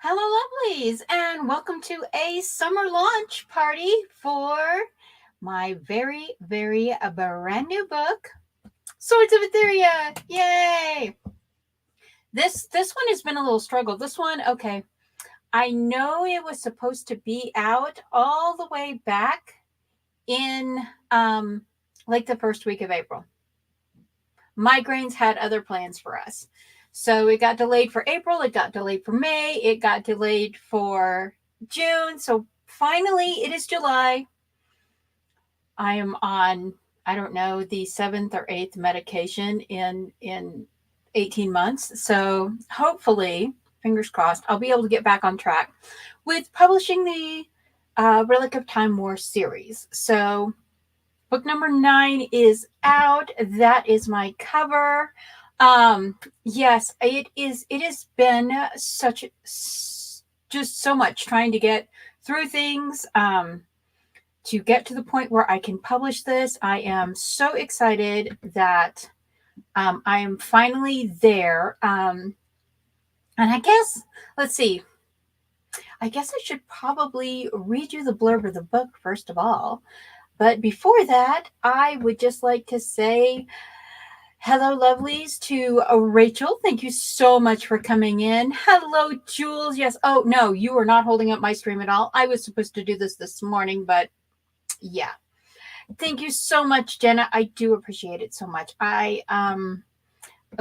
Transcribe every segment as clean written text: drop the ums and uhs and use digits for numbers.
Hello, lovelies, and welcome to a summer launch party for my very brand new book, Swords of Aetheria. Yay! This one has been a little struggle. This one, okay, I know it was supposed to be out all the way back in like the first week of April. Migraines had other plans for us. So it got delayed for April, it got delayed for May, it got delayed for June. So finally it is July. I am on, I don't know, the seventh or eighth medication in 18 months. So hopefully, fingers crossed, I'll be able to get back on track with publishing the Relic of Time War series. So book number 9 is out. That is my cover. Yes, it has been such just so much trying to get through things to get to the point where I can publish this. I am so excited that I am finally there. And I guess, let's see, I guess I should probably read you the blurb of the book first of all. But before that, I would just like to say hello, lovelies, to Rachel. Thank you so much for coming in. Hello, Jules. Yes. Oh, no, you are not holding up my stream at all. I was supposed to do this morning, but yeah. Thank you so much, Jenna. I do appreciate it so much.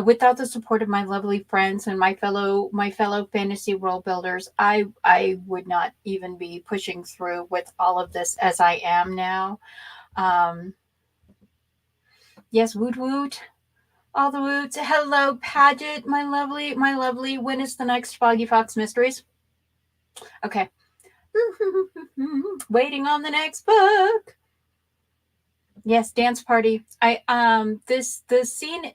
Without the support of my lovely friends and my fellow fantasy world builders, I would not even be pushing through with all of this as I am now. Yes, woot woot. All the woots. Hello, Paget, my lovely. When is the next Foggy Fox Mysteries? Okay. Waiting on the next book. Yes, dance party. The scene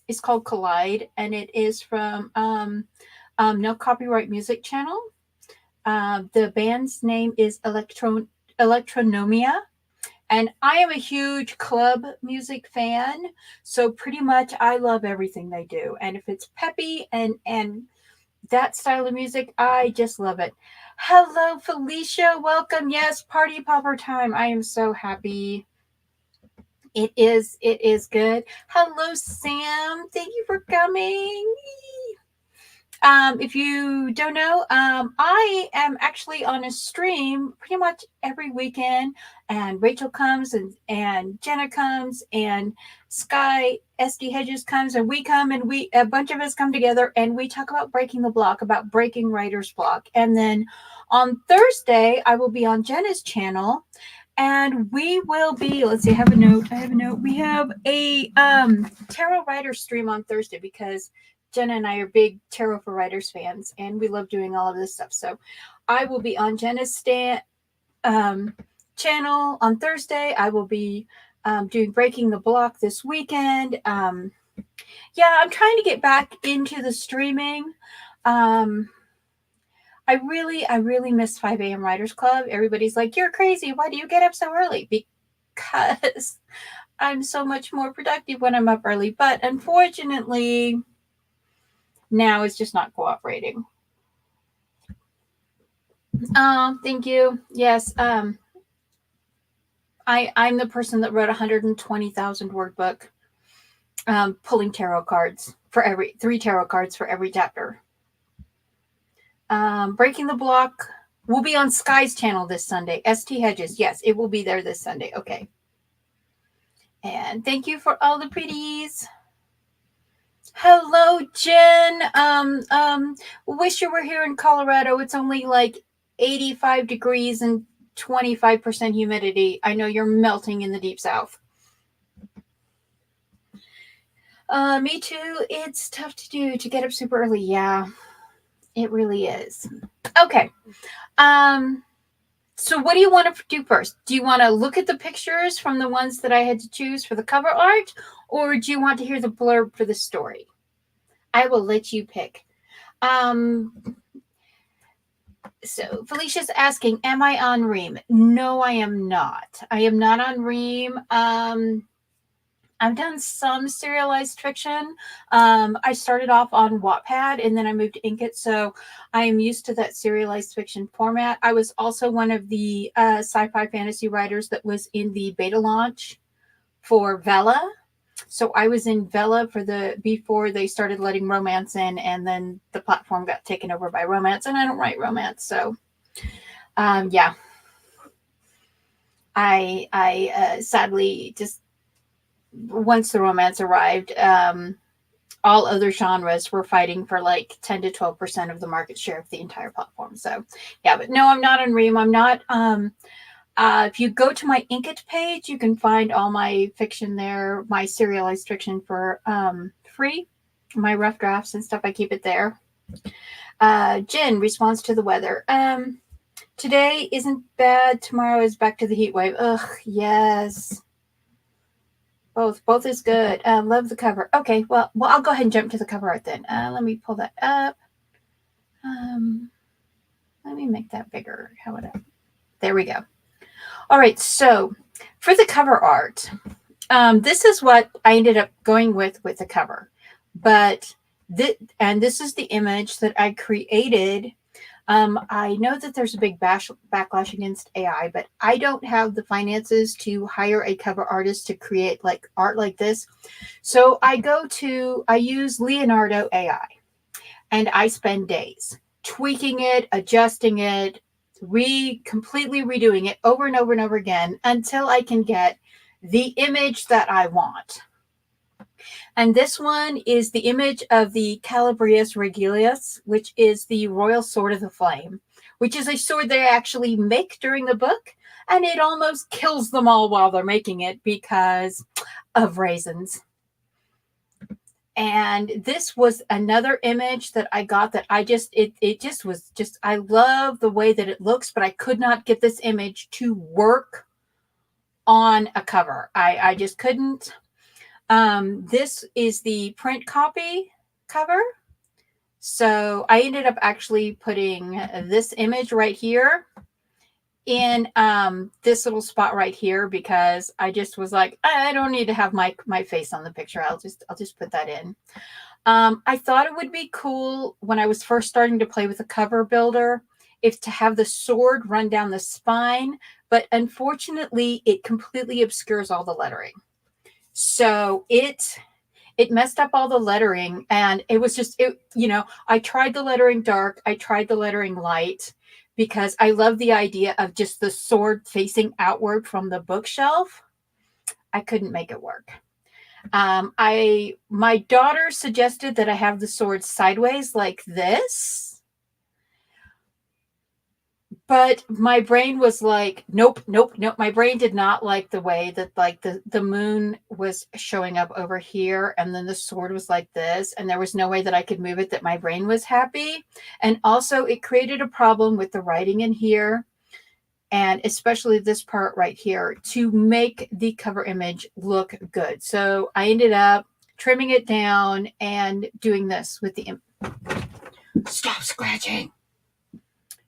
is called Collide, and it is from No Copyright Music Channel. The band's name is Electronomia. And I am a huge club music fan, so pretty much I love everything they do. And if it's peppy and that style of music, I just love it. Hello, Felicia. Welcome. Yes, party popper time. I am so happy. It is good. Hello, Sam. Thank you for coming. If you don't know, I am actually on a stream pretty much every weekend, and Rachel comes, and Jenna comes, and Sky SD Hedges comes, and we come, and a bunch of us come together, and we talk about breaking the block, about breaking writer's block. And then on Thursday, I will be on Jenna's channel, and we will be, let's see, I have a note. We have a tarot writer stream on Thursday because Jenna and I are big Tarot for Writers fans, and we love doing all of this stuff. So I will be on Jenna's channel on Thursday. I will be doing Breaking the Block this weekend. Yeah, I'm trying to get back into the streaming. I really miss 5 a.m. Writers Club. Everybody's like, you're crazy. Why do you get up so early? Because I'm so much more productive when I'm up early. But unfortunately, now it's just not cooperating. Thank you. Yes. I'm the person that wrote a 120,000 word book, pulling tarot cards for 3 tarot cards for every chapter. Breaking the Block will be on Sky's channel this Sunday. ST Hedges. Yes, it will be there this Sunday. Okay. And thank you for all the pretties. Hello, Jen. Wish you were here in Colorado. It's only like 85 degrees and 25% humidity. I know you're melting in the deep south. Me too. It's tough to do to get up super early. Yeah, it really is. Okay. So what do you want to do first? Do you want to look at the pictures from the ones that I had to choose for the cover art, or do you want to hear the blurb for the story? I will let you pick. So Felicia's asking, am I on Ream? No, I am not. I am not on Ream. I've done some serialized fiction. I started off on Wattpad and then I moved to Inkitt, so I am used to that serialized fiction format. I was also one of the sci-fi fantasy writers that was in the beta launch for Vela. So I was in Vela for before they started letting romance in, and then the platform got taken over by romance, and I don't write romance, so yeah. I sadly just once the romance arrived, all other genres were fighting for like 10 to 12% of the market share of the entire platform. So yeah, but no, I'm not on Ream. I'm not if you go to my Inkit page, you can find all my fiction there, my serialized fiction for free. My rough drafts and stuff, I keep it there. Jen responds to the weather. Today isn't bad. Tomorrow is back to the heat wave. Ugh, yes. Both is good. Love the cover. Okay, well, I'll go ahead and jump to the cover art then. Let me pull that up. Let me make that bigger. How would I? There we go. All right, so for the cover art, this is what I ended up going with the cover, but this is the image that I created. I know that there's a big backlash against AI, but I don't have the finances to hire a cover artist to create like art like this. So I use Leonardo AI, and I spend days tweaking it, adjusting it, completely redoing it over and over and over again until I can get the image that I want. And this one is the image of the Calabrius Regilius, which is the Royal Sword of the Flame, which is a sword they actually make during the book, and it almost kills them all while they're making it because of raisins. And this was another image that I got that it just was just, I love the way that it looks, but I could not get this image to work on a cover. I just couldn't. This is the print copy cover. So I ended up actually putting this image right here in this little spot right here because I just was like, I don't need to have my face on the picture. I'll just put that in. I thought it would be cool when I was first starting to play with the cover builder if to have the sword run down the spine, but unfortunately it completely obscures all the lettering. So it messed up all the lettering, and it was just I tried the lettering dark, I tried the lettering light because I love the idea of just the sword facing outward from the bookshelf. I couldn't make it work. My daughter suggested that I have the sword sideways like this, but my brain was like, nope. My brain did not like the way that like the moon was showing up over here, and then the sword was like this, and there was no way that I could move it that my brain was happy. And also it created a problem with the writing in here, and especially this part right here, to make the cover image look good. So I ended up trimming it down and doing this with the stop scratching.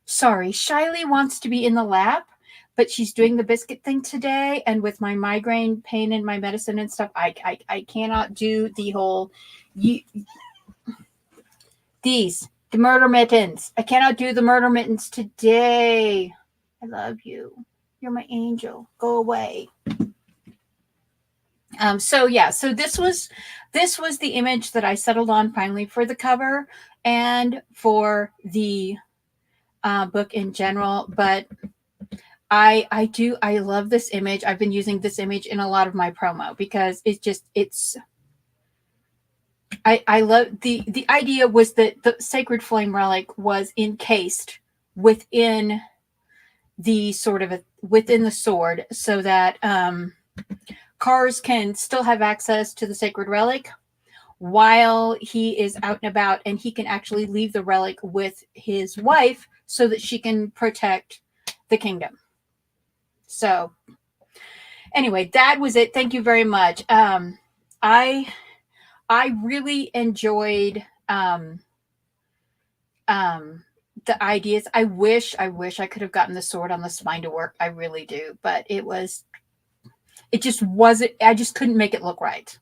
Sorry, Shiley wants to be in the lab, but she's doing the biscuit thing today, and with my migraine pain and my medicine and stuff, I cannot do the whole the murder mittens. I cannot do the murder mittens today. I love you. You're my angel. Go away. So this was the image that I settled on finally for the cover and for the book in general. But I love this image. I've been using this image in a lot of my promo because I love the idea was that the sacred flame relic was encased within the within the sword, so that Cars can still have access to the sacred relic while he is out and about, and he can actually leave the relic with his wife so that she can protect the kingdom. So anyway, that was it. Thank you very much. I really enjoyed the ideas. I wish I could have gotten the sword on the spine to work. I really do, but it was It just wasn't, I just couldn't make it look right.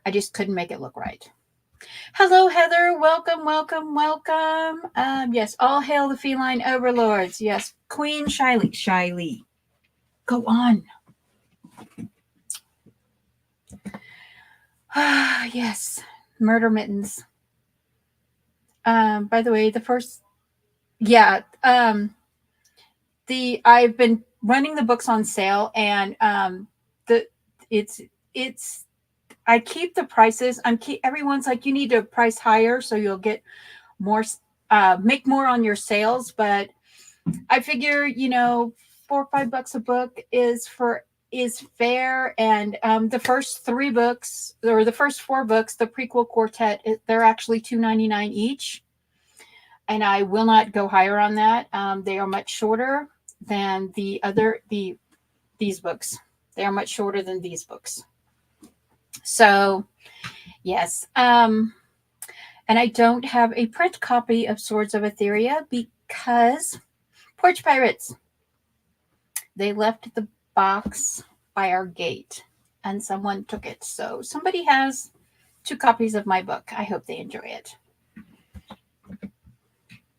I just couldn't make it look right. Hello, Heather. Welcome, welcome, welcome. Yes, all hail the feline overlords. Yes, Queen Shiley. Shiley. Go on. Yes, Murder Mittens. By the way, the first, yeah, I've been running the books on sale, and the it's I keep the prices. Everyone's like, you need to price higher so you'll get more, make more on your sales. But I figure, $4 or $5 a book is fair. And the first 3 books, or the first 4 books, the prequel quartet, they're actually $2.99 each, and I will not go higher on that. They are much shorter than these books. They are much shorter than these books. So, yes. And I don't have a print copy of Swords of Aetheria because Porch Pirates, they left the box by our gate and someone took it. So somebody has 2 copies of my book. I hope they enjoy it.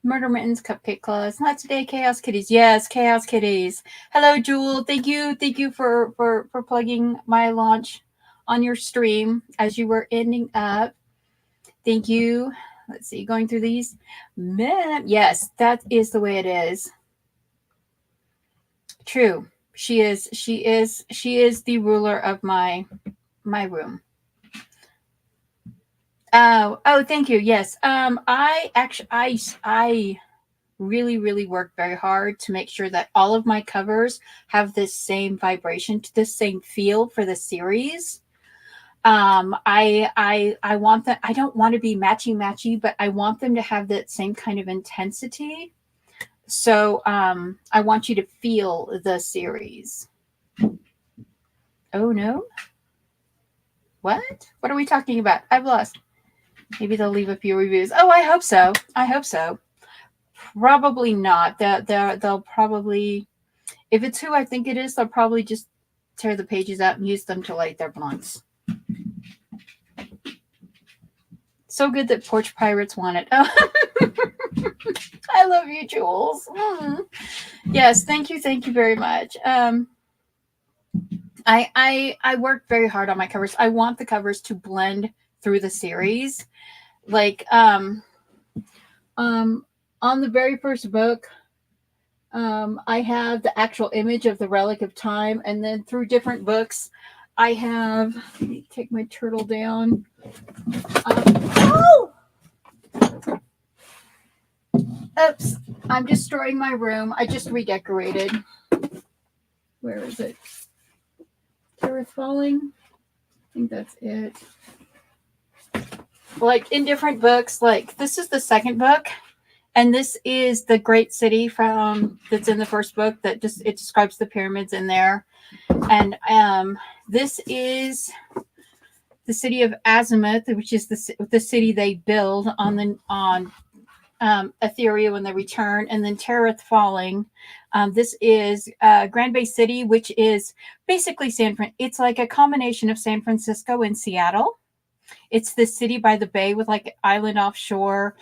Murder Mittens, Cupcake Claws. Not today, Chaos Kitties. Yes, Chaos Kitties. Hello, Jewel. Thank you for plugging my launch on your stream as you were ending up. Thank you. Let's see, going through these. Yes, that is the way it is. True. She is the ruler of my room. Oh, thank you. Yes. I really work very hard to make sure that all of my covers have this same vibration, this same feel for the series. I want that. I don't want to be matchy, but I want them to have that same kind of intensity. So, I want you to feel the series. Oh no. What are we talking about? I've lost. Maybe they'll leave a few reviews. Oh, I hope so. Probably not. They'll probably, if it's who I think it is, they'll probably just tear the pages out and use them to light their blunts. So good that Porch Pirates want it. Oh, I love you, Jules. Yes, thank you very much. I work very hard on my covers. I want the covers to blend through the series. Like on the very first book, I have the actual image of the Relic of Time, and then through different books, I have. Let me take my turtle down. Oops! I'm destroying my room. I just redecorated. Where is it? Terrearth Falling. I think that's it. Like in different books, like this is the second book, and this is the great city from that's in the first book. That just it describes the pyramids in there, and this is the city of Azimuth, which is the city they build on Aetheria when they return, and then Terrearth Falling. This is Grand Bay City, which is basically it's like a combination of San Francisco and Seattle. It's the city by the bay with like island offshore,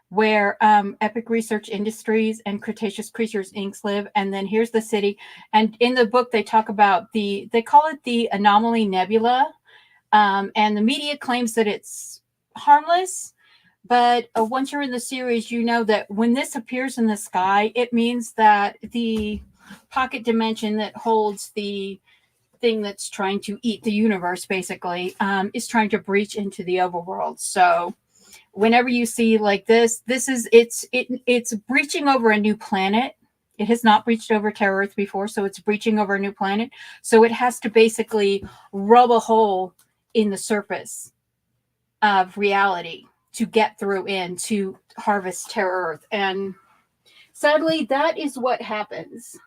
where Epic Research Industries and Cretaceous Creatures Inc. live. And then here's the city. And in the book, they talk about they call it the Anomaly Nebula. And the media claims that it's harmless. But once you're in the series, you know that when this appears in the sky, it means that the pocket dimension that holds the thing that's trying to eat the universe, basically, is trying to breach into the overworld. So whenever you see like this is it's breaching over a new planet. It has not breached over Terrearth before, so it's breaching over a new planet. So it has to basically rub a hole in the surface of reality to get through in to harvest Terrearth. And sadly, that is what happens.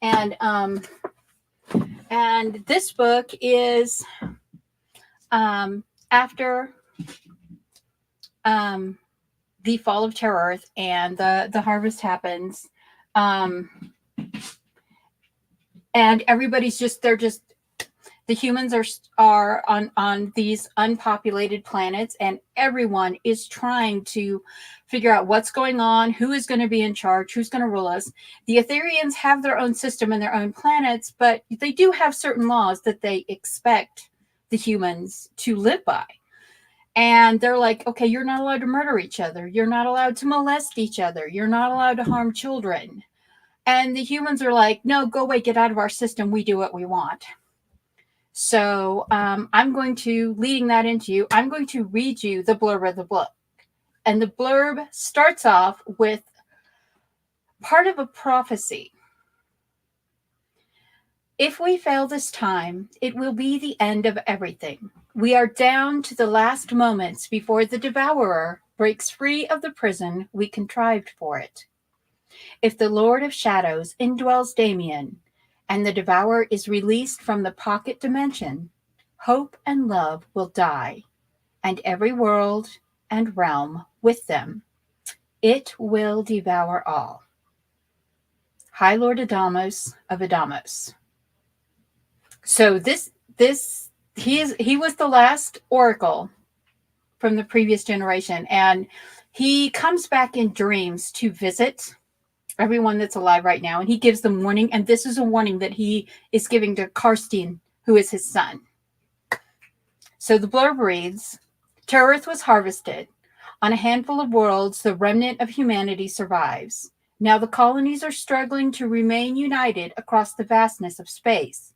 And this book is after the fall of Terrearth and the harvest happens. And everybody's just, the humans are on these unpopulated planets, and everyone is trying to figure out what's going on, who is going to be in charge, who's going to rule us. The Aetherians have their own system and their own planets, but they do have certain laws that they expect the humans to live by. And they're like, okay, you're not allowed to murder each other, you're not allowed to molest each other, you're not allowed to harm children. And the humans are like, no, go away, get out of our system, we do what we want. So I'm going to, leading that into you, I'm going to read you the blurb of the book. And the blurb starts off with part of a prophecy. If we fail this time, it will be the end of everything. We are down to the last moments before the Devourer breaks free of the prison we contrived for it. If the Lord of Shadows indwells Damien, and the Devourer is released from the pocket dimension, hope and love will die, and every world and realm with them. It will devour all. High Lord Adamos of Adamos. So he was the last oracle from the previous generation, and he comes back in dreams to visit everyone that's alive right now, and he gives them warning, and this is a warning that he is giving to Karstein, who is his son. So the blurb reads, Terrearth was harvested. On a handful of worlds, the remnant of humanity survives. Now the colonies are struggling to remain united across the vastness of space.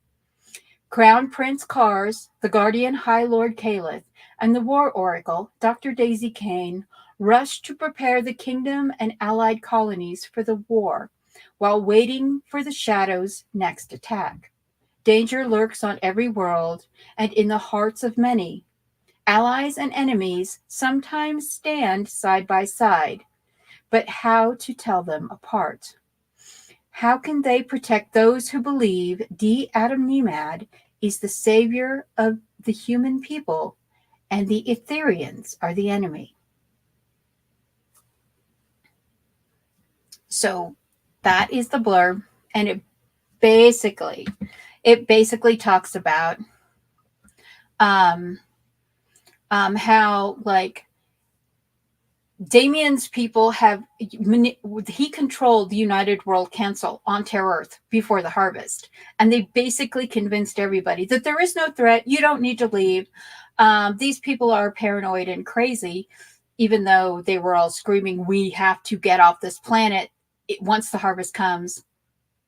Crown Prince Kars, the Guardian High Lord Kaleth, and the War Oracle, Dr. Daisy Kane, rushed to prepare the kingdom and allied colonies for the war, while waiting for the Shadow's next attack. Danger lurks on every world and in the hearts of many. Allies and enemies sometimes stand side by side, but how to tell them apart? How can they protect those who believe Adam Neimad is the savior of the human people and the Aetherians are the enemy? So that is the blurb, and it basically talks about how, like, Damien's people he controlled the United World Council on Terrearth before the harvest, and they basically convinced everybody that there is no threat, you don't need to leave. These people are paranoid and crazy, even though they were all screaming, we have to get off this planet. Once the harvest comes,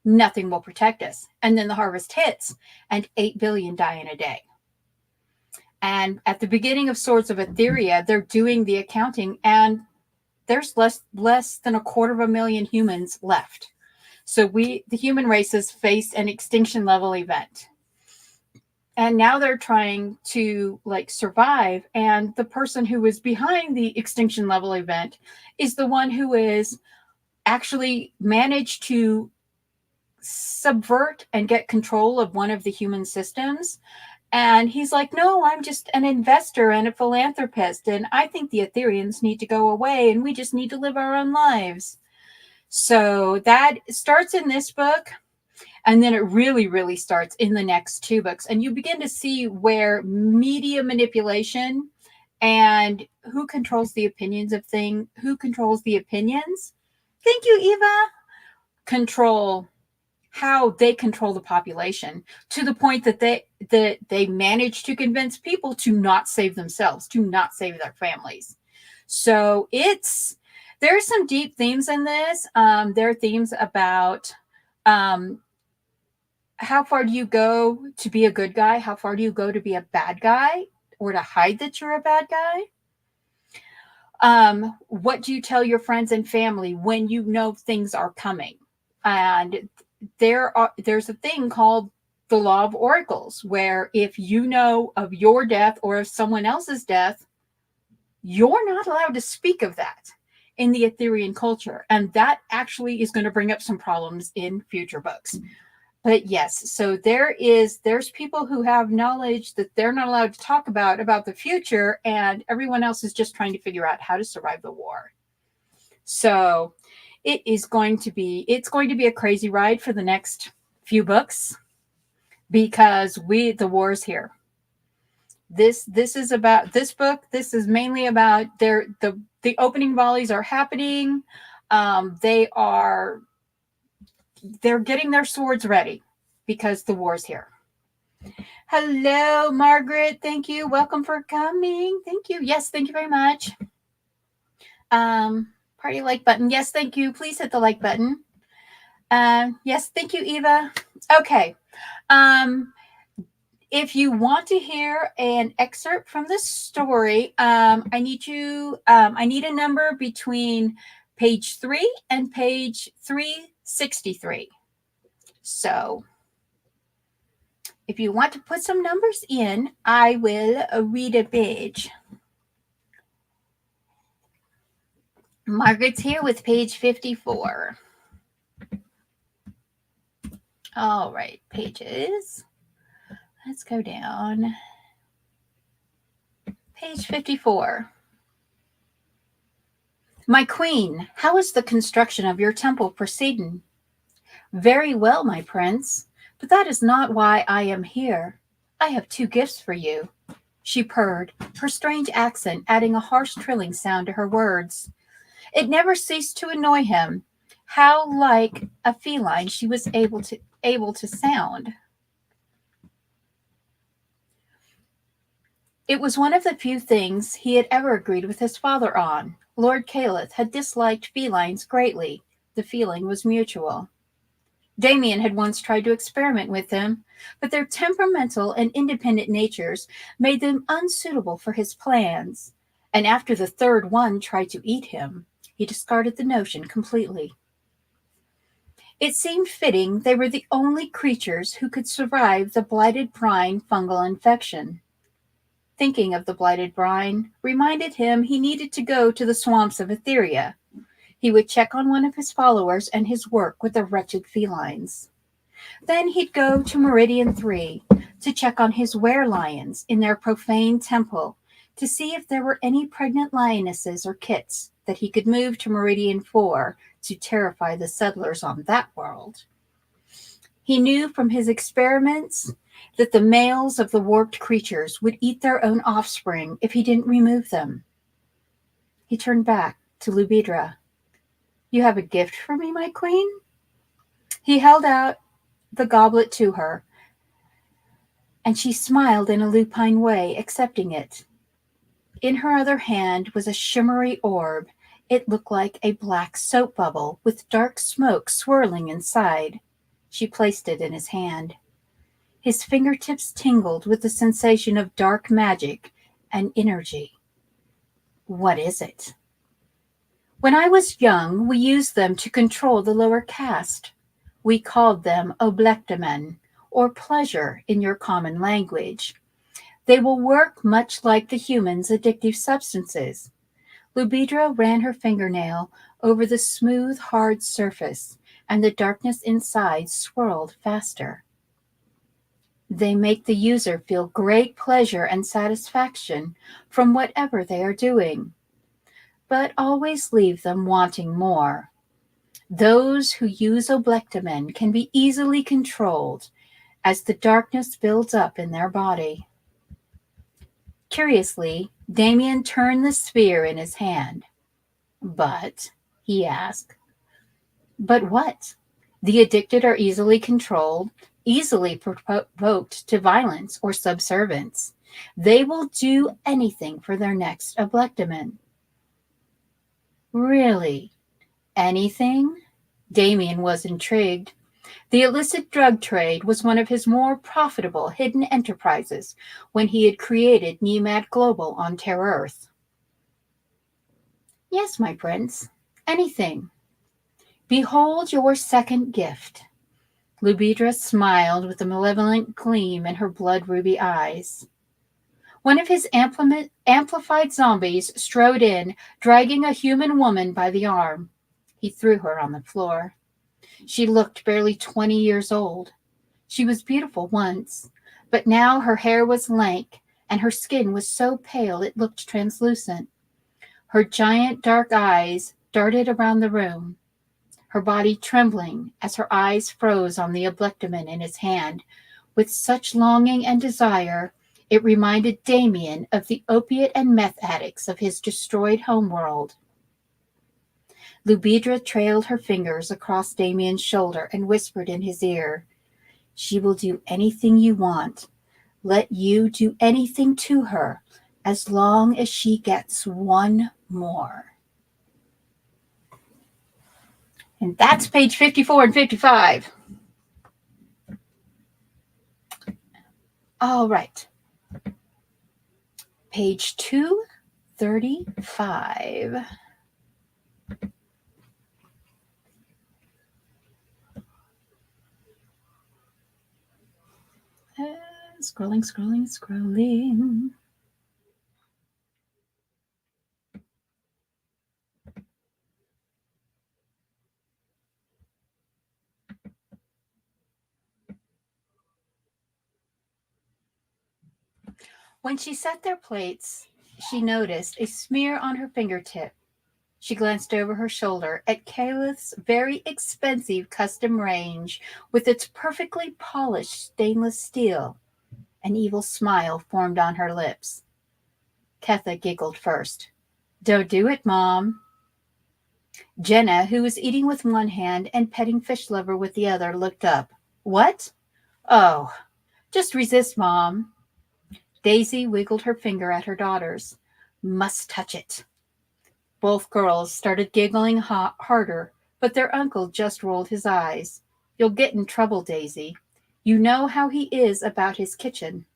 nothing will protect us. And then the harvest hits, and 8 billion die in a day. And at the beginning of Swords of Aetheria, they're doing the accounting, and there's less than 250,000 humans left. So the human race has faced an extinction level event. And now they're trying to, like, survive. And the person who is behind the extinction level event is the one who is actually managed to subvert and get control of one of the human systems. And he's like, no, I'm just an investor and a philanthropist, and I think the Aetherians need to go away, and we just need to live our own lives. So that starts in this book, and then it really, really starts in the next 2 books. And you begin to see where media manipulation and who controls the opinions of things, who controls the opinions, thank you, Eva, how they control the population, to the point that they manage to convince people to not save themselves, to not save their families. So there's some deep themes in this. There are themes about how far do you go to be a good guy? How far do you go to be a bad guy, or to hide that you're a bad guy? What do you tell your friends and family when you know things are coming? And there's a thing called the law of oracles, where if you know of your death or of someone else's death, you're not allowed to speak of that in the Aetherian culture. And that actually is going to bring up some problems in future books. But yes, so there's people who have knowledge that they're not allowed to talk about the future, and everyone else is just trying to figure out how to survive the war. So it's going to be a crazy ride for the next few books because the war's here. This is about this book. This is mainly about the opening volleys are happening. They're getting their swords ready because the war's here. Hello, Margaret. Thank you. Welcome for coming. Thank you. Yes, thank you very much. Party like button. Yes, thank you. Please hit the like button. Yes, thank you, Eva. Okay. If you want to hear an excerpt from the story, I need a number between page 3 and page 363. So if you want to put some numbers in, I will read a page. Margaret's here with page 54. All right, pages. Let's go down. Page 54. My queen, how is the construction of your temple proceeding? Very well, my prince, but that is not why I am here. I have 2 gifts for you, she purred, her strange accent adding a harsh trilling sound to her words. It never ceased to annoy him how like a feline she was able to sound. It was one of the few things he had ever agreed with his father on. Lord Kaleth had disliked felines greatly. The feeling was mutual. Damien had once tried to experiment with them, but their temperamental and independent natures made them unsuitable for his plans, and after the third one tried to eat him, he discarded the notion completely. It seemed fitting they were the only creatures who could survive the blighted brine fungal infection. Thinking of the blighted brine reminded him he needed to go to the swamps of Aetheria. He would check on one of his followers and his work with the wretched felines. Then he'd go to Meridian 3 to check on his were-lions in their profane temple to see if there were any pregnant lionesses or kits that he could move to Meridian 4 to terrify the settlers on that world. He knew from his experiments that the males of the warped creatures would eat their own offspring if he didn't remove them. He turned back to Lubidra. You have a gift for me, my queen? He held out the goblet to her, and she smiled in a lupine way, accepting it. In her other hand was a shimmery orb. It looked like a black soap bubble with dark smoke swirling inside. She placed it in his hand. His fingertips tingled with the sensation of dark magic and energy. What is it? When I was young, we used them to control the lower caste. We called them oblectamen, or pleasure in your common language. They will work much like the humans' addictive substances. Lubidra ran her fingernail over the smooth, hard surface, and the darkness inside swirled faster. They make the user feel great pleasure and satisfaction from whatever they are doing, but always leave them wanting more. Those who use oblectamen can be easily controlled as the darkness builds up in their body. Curiously, Damien turned the sphere in his hand. But, he asked, but what? The addicted are easily controlled, easily provoked to violence or subservience. They will do anything for their next oblectamen. Really? Anything? Damien was intrigued. The illicit drug trade was one of his more profitable hidden enterprises when he had created Neimad Global on Terrearth. Yes, my prince, anything. Behold your second gift. Lubidra smiled with a malevolent gleam in her blood-ruby eyes. One of his amplified zombies strode in, dragging a human woman by the arm. He threw her on the floor. She looked barely 20 years old. She was beautiful once, but now her hair was lank and her skin was so pale it looked translucent. Her giant dark eyes darted around the room. her body trembling as her eyes froze on the ablectament in his hand with such longing and desire it reminded Damien of the opiate and meth addicts of his destroyed homeworld. Lubidra trailed her fingers across Damien's shoulder and whispered in his ear, "She will do anything you want. Let you do anything to her, as long as she gets one more." And that's page 54 and 55. All right. Page 235. Scrolling. When she set their plates, she noticed a smear on her fingertip. She glanced over her shoulder at Kaleth's very expensive custom range with its perfectly polished stainless steel. An evil smile formed on her lips. Ketha giggled first. "Don't do it, Mom." Jenna, who was eating with one hand and petting Fish Lover with the other, looked up. "What?" "Oh, just resist, Mom." Daisy wiggled her finger at her daughters. "Must touch it." Both girls started giggling harder, but their uncle just rolled his eyes. "You'll get in trouble, Daisy. You know how he is about his kitchen."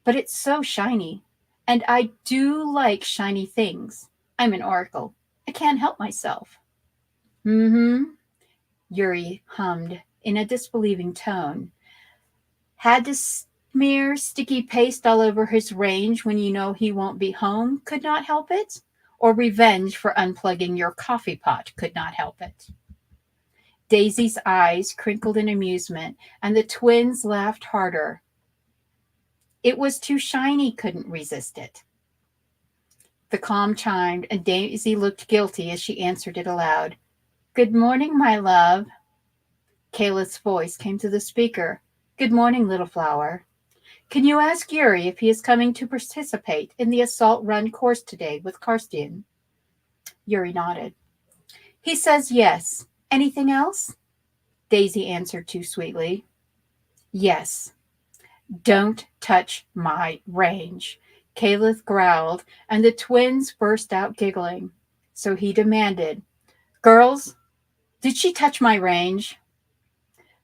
"But it's so shiny, and I do like shiny things. I'm an oracle. I can't help myself." "Mm-hmm," Yuri hummed in a disbelieving tone. "Had to smear sticky paste all over his range when you know he won't be home, could not help it? Or revenge for unplugging your coffee pot could not help it?" Daisy's eyes crinkled in amusement, and the twins laughed harder. "It was too shiny, couldn't resist it." The calm chimed, and Daisy looked guilty as she answered it aloud. "Good morning, my love." Kaleth's voice came to the speaker. "Good morning, little flower. Can you ask Yuri if he is coming to participate in the assault run course today with Karstian?" Yuri nodded. "He says yes. Anything else?" Daisy answered too sweetly. "Yes. Don't touch my range." Kaleth growled, and the twins burst out giggling. So he demanded, "Girls, did she touch my range?"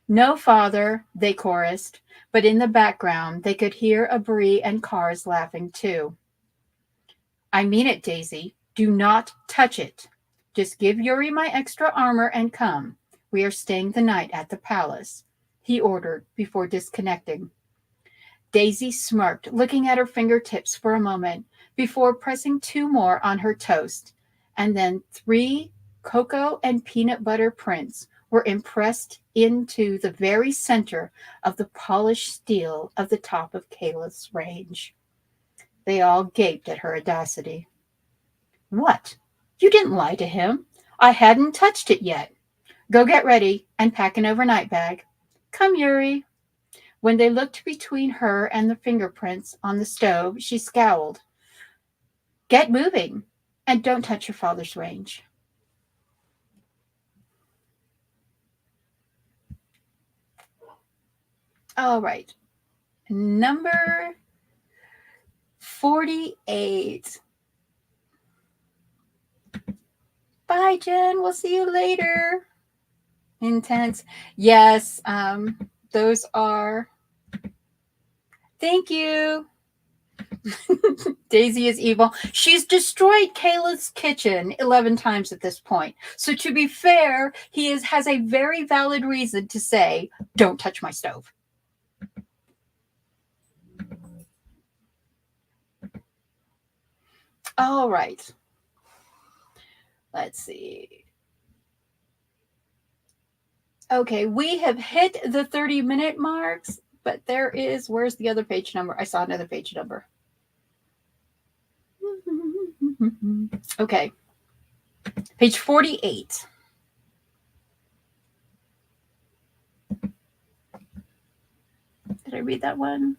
"No, father," they chorused, but in the background they could hear Abri and Cars laughing too. "I mean it, Daisy. Do not touch it. Just give Yuri my extra armor and come. We are staying the night at the palace," he ordered before disconnecting. Daisy smirked, looking at her fingertips for a moment before pressing 2 more on her toast, and then 3 cocoa and peanut butter prints were impressed into the very center of the polished steel of the top of Kaleth's range. They all gaped at her audacity. "What? You didn't lie to him. I hadn't touched it yet. Go get ready and pack an overnight bag. Come, Yuri." When they looked between her and the fingerprints on the stove, she scowled. "Get moving, and don't touch your father's range." All right. Number 48. Bye, Jen. We'll see you later. Intense. Yes, those are. Thank you. Daisy is evil. She's destroyed Kaleth's kitchen 11 times at this point. So to be fair, he has a very valid reason to say, "Don't touch my stove." All right. Let's see. Okay, we have hit the 30-minute marks, but where's the other page number? I saw another page number. Okay. Page 48. Did I read that one?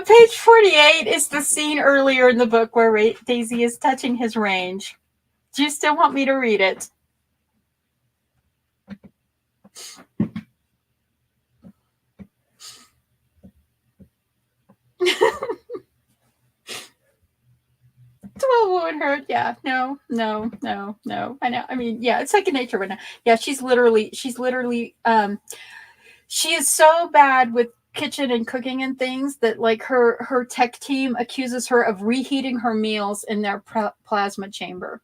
Page 48 is the scene earlier in the book where Daisy is touching his range. Do you still want me to read it? Well, won't hurt. Yeah, no. I know. I mean, yeah, it's second nature right now. Yeah, she's literally, she is so bad with kitchen and cooking and things that like her tech team accuses her of reheating her meals in their plasma chamber.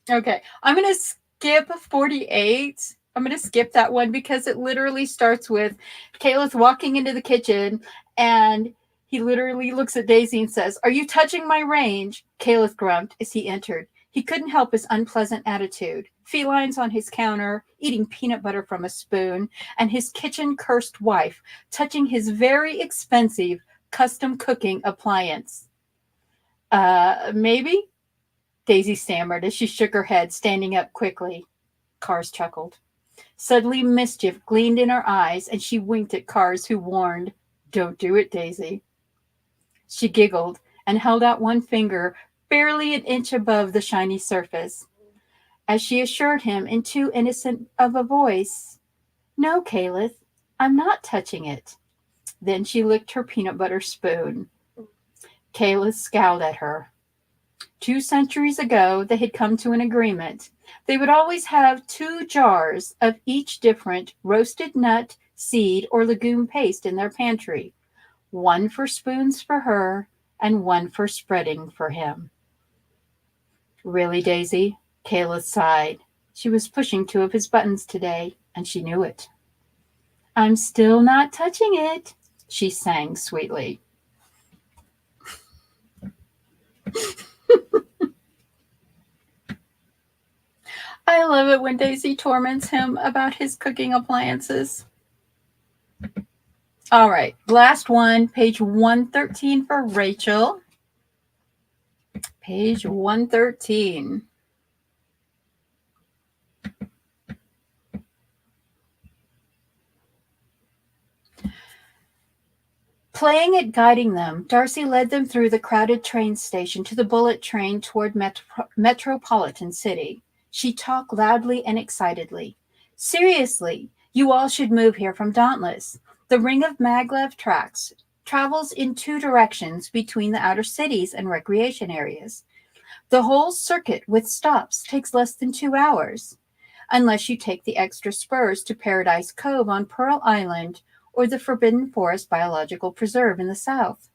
Okay, I'm gonna skip 48. I'm gonna skip that one because it literally starts with Kaleth walking into the kitchen and he literally looks at Daisy and says, "Are you touching my range?" Kaleth grumped as he entered. He couldn't help his unpleasant attitude. Felines on his counter, eating peanut butter from a spoon, and his kitchen-cursed wife touching his very expensive custom cooking appliance. Maybe? Daisy stammered as she shook her head, standing up quickly. Cars chuckled. Suddenly mischief gleamed in her eyes, and she winked at Cars, who warned, "Don't do it, Daisy." She giggled and held out one finger, barely an inch above the shiny surface, as she assured him in too innocent of a voice, "No, Kaleth, I'm not touching it." Then she licked her peanut butter spoon. Kaleth scowled at her. 2 centuries ago, they had come to an agreement. They would always have 2 jars of each different roasted nut, seed, or legume paste in their pantry. One for spoons for her, and one for spreading for him. Really, Daisy? Kaleth sighed. She was pushing 2 of his buttons today, and she knew it. "I'm still not touching it," she sang sweetly. I love it when Daisy torments him about his cooking appliances. All right, last one, page 113 for Rachel. Page 113. Playing at guiding them, Darcy led them through the crowded train station to the bullet train toward Metropolitan City. She talked loudly and excitedly. "Seriously, you all should move here from Dauntless. The Ring of Maglev tracks travels in 2 directions between the outer cities and recreation areas. The whole circuit with stops takes less than 2 hours, unless you take the extra spurs to Paradise Cove on Pearl Island or the Forbidden Forest Biological Preserve in the south.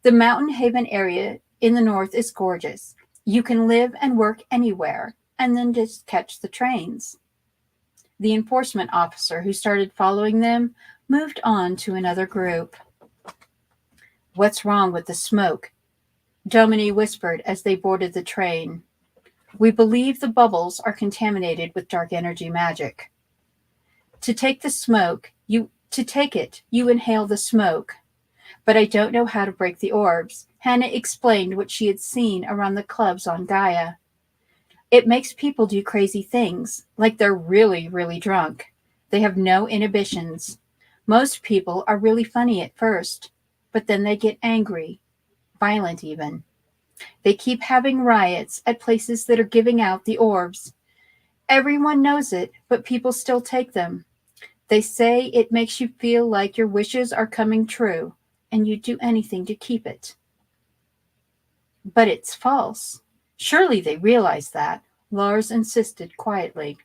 The Mountain Haven area in the north is gorgeous. You can live and work anywhere, and then just catch the trains." The enforcement officer who started following them moved on to another group. "What's wrong with the smoke?" Domini whispered as they boarded the train. "We believe the bubbles are contaminated with dark energy magic. To take it, you inhale the smoke. But I don't know how to break the orbs." Hannah explained what she had seen around the clubs on Gaia. "It makes people do crazy things, like they're really, really drunk. They have no inhibitions. Most people are really funny at first, but then they get angry, violent even. They keep having riots at places that are giving out the orbs. Everyone knows it, but people still take them. They say it makes you feel like your wishes are coming true, and you'd do anything to keep it." "But it's false. Surely they realize that," Lars insisted quietly.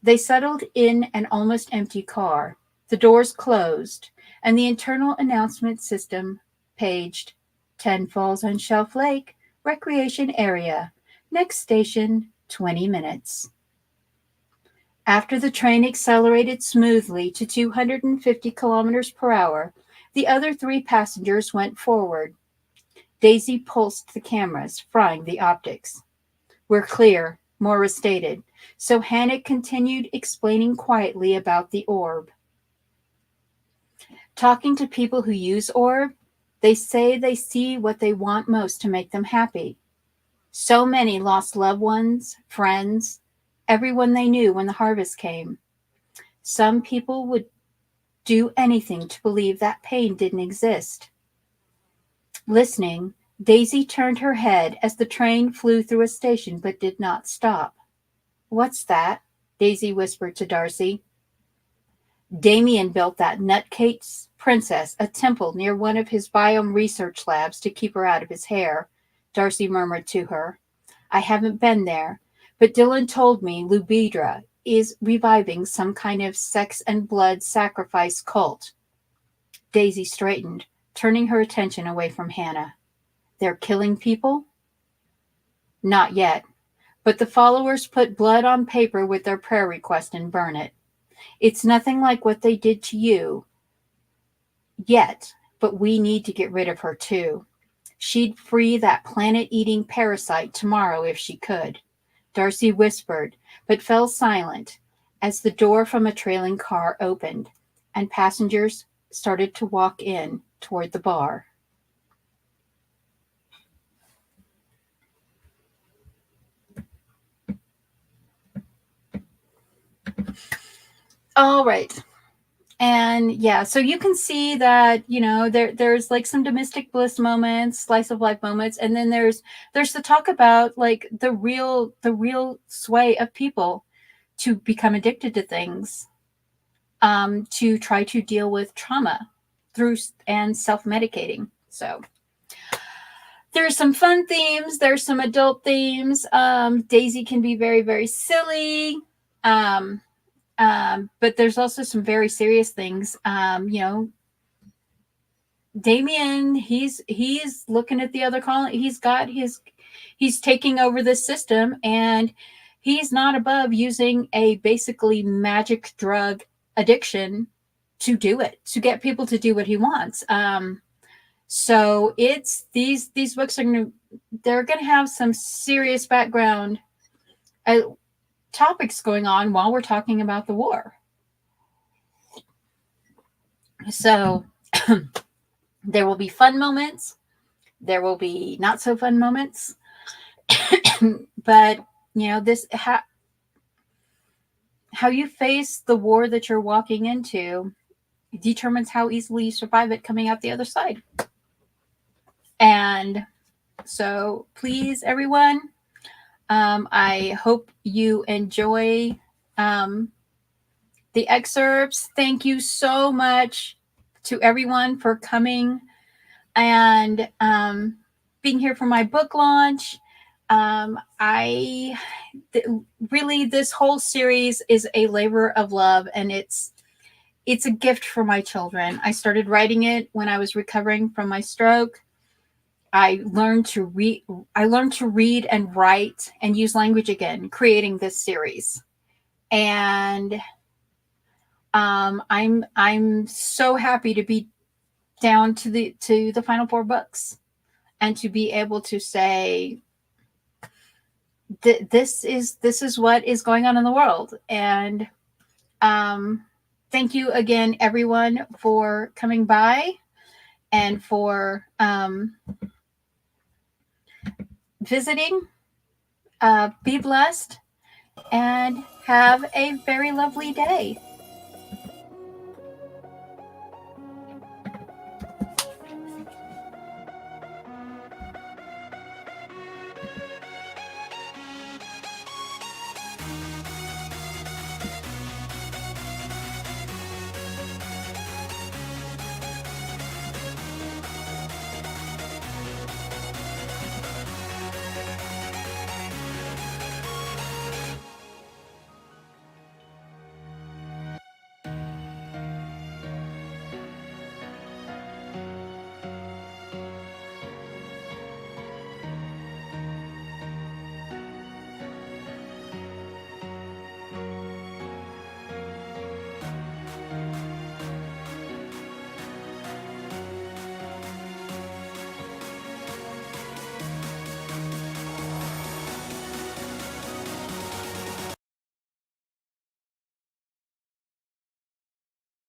They settled in an almost empty car. The doors closed, and the internal announcement system paged, "10 Falls on Shelf Lake, Recreation Area. Next station, 20 minutes." After the train accelerated smoothly to 250 kilometers per hour, the other 3 passengers went forward. Daisy pulsed the cameras, frying the optics. "We're clear," Moira stated, so Hannah continued explaining quietly about the orb. "Talking to people who use orb, They say they see what they want most to make them happy. So many lost loved ones, friends, everyone they knew when the harvest came. Some people would do anything to believe that pain didn't exist. Listening, Daisy turned her head as the train flew through a station but did not stop. "What's that?" Daisy whispered to Darcy. "Damien built that nutcase princess a temple near one of his biome research labs to keep her out of his hair," Darcy murmured to her. "I haven't been there, but Dylan told me Lubidra is reviving some kind of sex and blood sacrifice cult." Daisy straightened, turning her attention away from Hannah. "They're killing people?" "Not yet, but the followers put blood on paper with their prayer request and burn it. It's nothing like what they did to you yet, but we need to get rid of her too. She'd free that planet-eating parasite tomorrow if she could." Darcy whispered, but fell silent as the door from a trailing car opened and passengers started to walk in toward the bar. All right. And yeah, so you can see that, there's like some domestic bliss moments, slice of life moments, and then there's the talk about like the real sway of people to become addicted to things, to try to deal with trauma through and self-medicating. So there's some fun themes, there's some adult themes. Daisy can be very, very silly. Um, but there's also some very serious things. Damien, he's looking at the other colony. He's taking over this system, and he's not above using a basically magic drug addiction to do it, to get people to do what he wants. So it's these books they're gonna have some serious background topics going on while we're talking about the war. So there will be fun moments, there will be not so fun moments, but this how you face the war that you're walking into determines how easily you survive it coming out the other side. And so please, everyone, I hope you enjoy the excerpts. Thank you so much to everyone for coming and being here for my book launch. Really, this whole series is a labor of love, and it's a gift for my children. I started writing it when I was recovering from my stroke. I learned to read and write and use language again, creating this series. And I'm so happy to be down to the final 4 books, and to be able to say this is what is going on in the world. And thank you again, everyone, for coming by and for visiting. Be blessed and have a very lovely day.